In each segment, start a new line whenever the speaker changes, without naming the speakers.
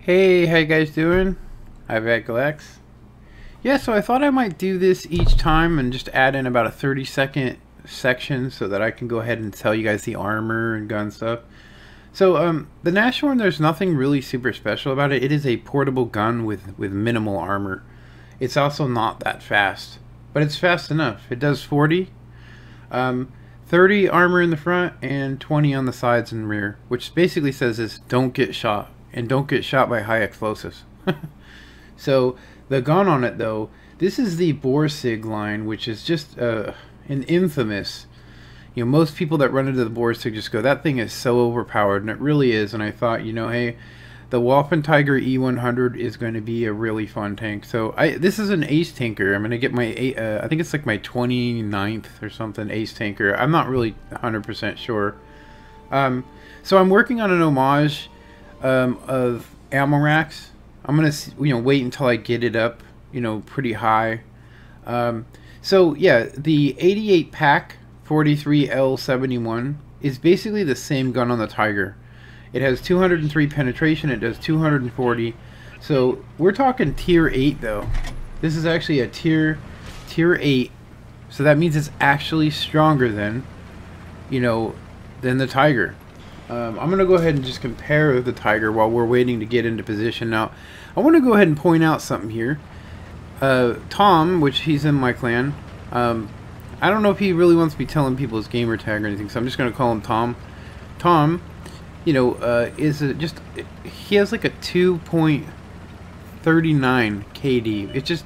Hey, how you guys doing? I'm Lex. Yeah, so I thought I might do this each time and just add in about a 30-second section so that I can go ahead and tell you guys the armor and gun stuff. So, the Nashorn, there's nothing really super special about it. It is a portable gun with minimal armor. It's also not that fast, but it's fast enough. It does 40, 30 armor in the front and 20 on the sides and rear, which basically says is don't get shot. And don't get shot by high explosives. So the gun on it though, this is the Borsig line, which is just an infamous. You know, most people that run into the Borsig just go, that thing is so overpowered, and it really is. And I thought, you know, hey, the Tiger E100 is going to be a really fun tank. So this is an ace tanker. I'm going to get my I think it's like my 29th or something ace tanker. I'm not really 100% sure. So I'm working on an homage of ammo racks. I'm gonna wait until I get it up pretty high. So yeah, the 88 pack 43L71 is basically the same gun on the Tiger. It has 203 penetration. It does 240. So we're talking tier 8 though. This is actually a tier 8. So that means it's actually stronger than than the Tiger. I'm going to go ahead and just compare the Tiger while we're waiting to get into position. Now, I want to go ahead and point out something here. Tom, which he's in my clan, I don't know if he really wants to be telling people his gamer tag or anything, so I'm just going to call him Tom. Tom, he has like a 2.39 KD. It's just,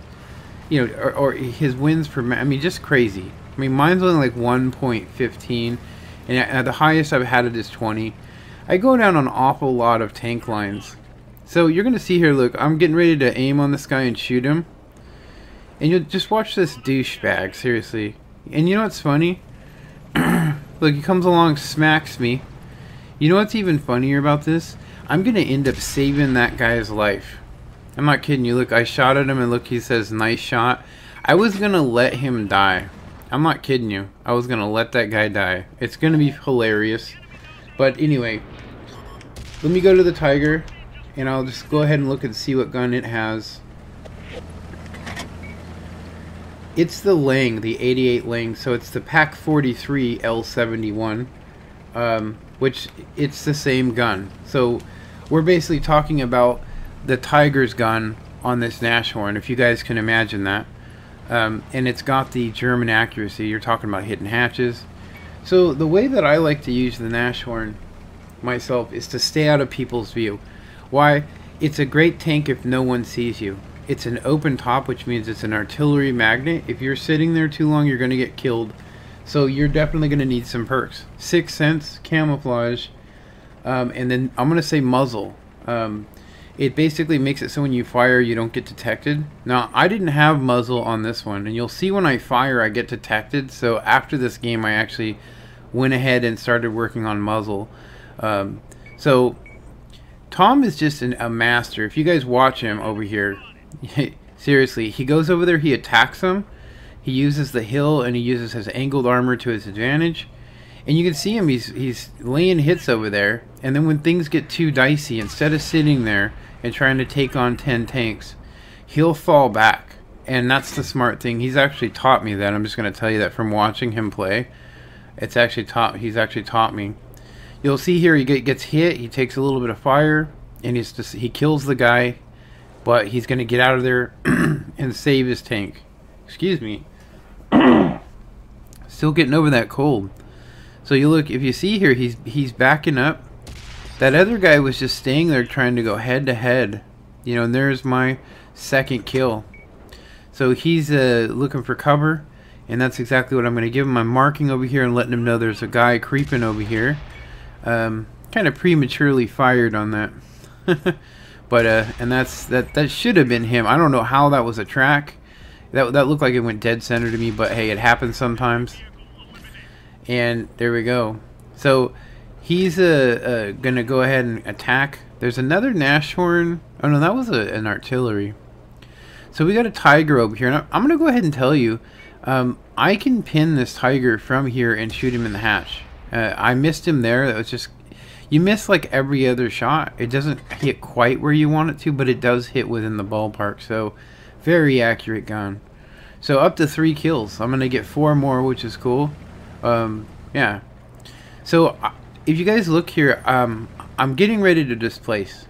or his wins per match, I mean, just crazy. I mean, mine's only like 1.15. And at the highest I've had it is 20. I go down an awful lot of tank lines. So you're going to see here, look, I'm getting ready to aim on this guy and shoot him. And you'll just watch this douchebag, seriously. And you know what's funny? Look, he comes along, smacks me. You know what's even funnier about this? I'm going to end up saving that guy's life. I'm not kidding you. Look, I shot at him and look, he says, nice shot. I was going to let him die. I'm not kidding you. I was going to let that guy die. It's going to be hilarious. But anyway, let me go to the Tiger, and I'll just go ahead and look and see what gun it has. It's the Lang, the 88 Lang. So it's the Pack 43 L71, which it's the same gun. So we're basically talking about the Tiger's gun on this Nashorn, if you guys can imagine that. And it's got the German accuracy. You're talking about hitting hatches. So the way that I like to use the Nashorn myself is to stay out of people's view. Why? It's a great tank if no one sees you. It's an open top, which means it's an artillery magnet. If you're sitting there too long, you're going to get killed. So you're definitely going to need some perks. 6th sense, camouflage, and then I'm going to say muzzle. It basically makes it so when you fire, you don't get detected. Now, I didn't have muzzle on this one, and you'll see when I fire, I get detected. So after this game, I actually went ahead and started working on muzzle. So Tom is just a master. If you guys watch him over here, seriously, he goes over there, he attacks him. He uses the hill, and he uses his angled armor to his advantage. And you can see him, he's laying hits over there. And then when things get too dicey, instead of sitting there and trying to take on 10 tanks, he'll fall back. And that's the smart thing. He's actually taught me that. I'm just going to tell you that from watching him play. He's actually taught me. You'll see here he gets hit, he takes a little bit of fire, and he kills the guy. But he's going to get out of there and save his tank. Excuse me. Still getting over that cold. So you look, if you see here, he's backing up. That other guy was just staying there trying to go head to head. And there's my second kill. So he's looking for cover, and that's exactly what I'm going to give him. I'm marking over here and letting him know there's a guy creeping over here. Kind of prematurely fired on that. But and that should have been him. I don't know how that was a track. That looked like it went dead center to me, but hey, it happens sometimes. And there we go. So he's gonna go ahead and attack. There's another Nashorn. Oh no, that was an artillery. So we got a Tiger over here. And I'm gonna go ahead and tell you, I can pin this Tiger from here and shoot him in the hatch. I missed him there. That was just, You miss like every other shot. It doesn't hit quite where you want it to, but it does hit within the ballpark. So very accurate gun. So up to 3 kills. I'm gonna get 4 more, which is cool. Yeah. So if you guys look here, I'm getting ready to displace.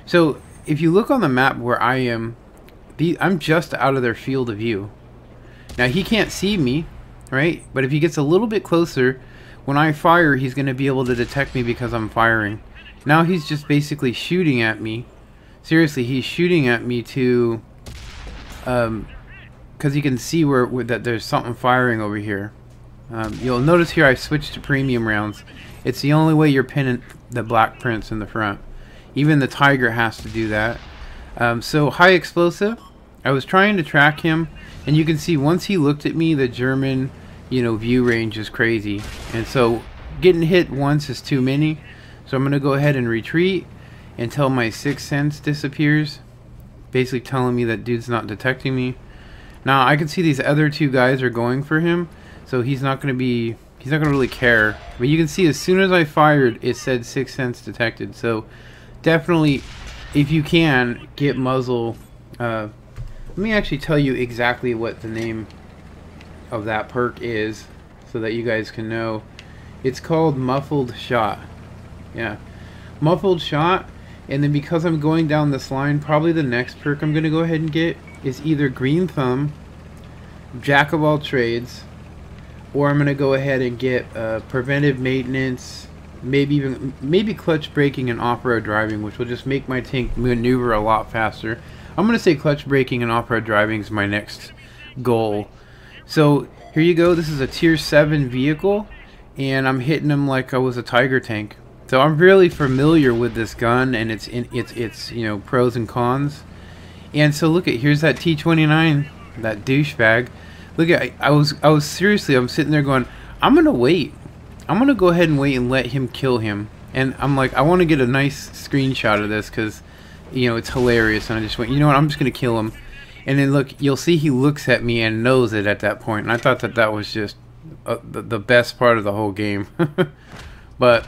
So if you look on the map where I am, I'm just out of their field of view. Now he can't see me, right? But if he gets a little bit closer, when I fire, he's going to be able to detect me because I'm firing. Now he's just basically shooting at me. Seriously, he's shooting at me to, because you can see that there's something firing over here. You'll notice here I switched to premium rounds. It's the only way you're pinning the black prints in the front. Even the Tiger has to do that. So high explosive. I was trying to track him, and you can see once he looked at me, the German, view range is crazy. And so getting hit once is too many. So I'm gonna go ahead and retreat until my 6th sense disappears, basically telling me that dude's not detecting me. Now I can see these other 2 guys are going for him, so he's not gonna really care. But you can see as soon as I fired, it said 6th sense detected. So definitely, if you can, get muzzle. Let me actually tell you exactly what the name of that perk is so that you guys can know. It's called Muffled Shot. Yeah, Muffled Shot. And then because I'm going down this line, probably the next perk I'm going to go ahead and get is either Green Thumb, Jack of all trades, or I'm going to go ahead and get Preventive Maintenance, maybe Clutch Braking and Off-Road Driving, which will just make my tank maneuver a lot faster. I'm going to say Clutch Braking and Off-Road Driving is my next goal. So here you go. This is a tier 7 vehicle, and I'm hitting him like I was a Tiger tank. So I'm really familiar with this gun and its pros and cons. And so look at, here's that T-29, that douchebag. Look at, I was seriously, I'm sitting there going, I'm gonna wait. I'm gonna go ahead and wait and let him kill him. And I'm like, I want to get a nice screenshot of this because it's hilarious. And I just went, you know what, I'm just gonna kill him. And then look, you'll see he looks at me and knows it at that point. And I thought that was just the best part of the whole game. But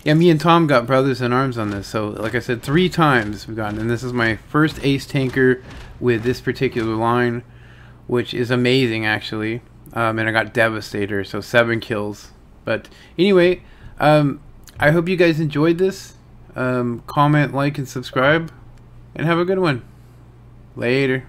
yeah, me and Tom got brothers in arms on this. So like I said, 3 times we've gotten, and this is my first ace tanker with this particular line, which is amazing actually. And I got Devastator, so 7 kills. But anyway, I hope you guys enjoyed this. Comment, like, and subscribe, and have a good one. Later.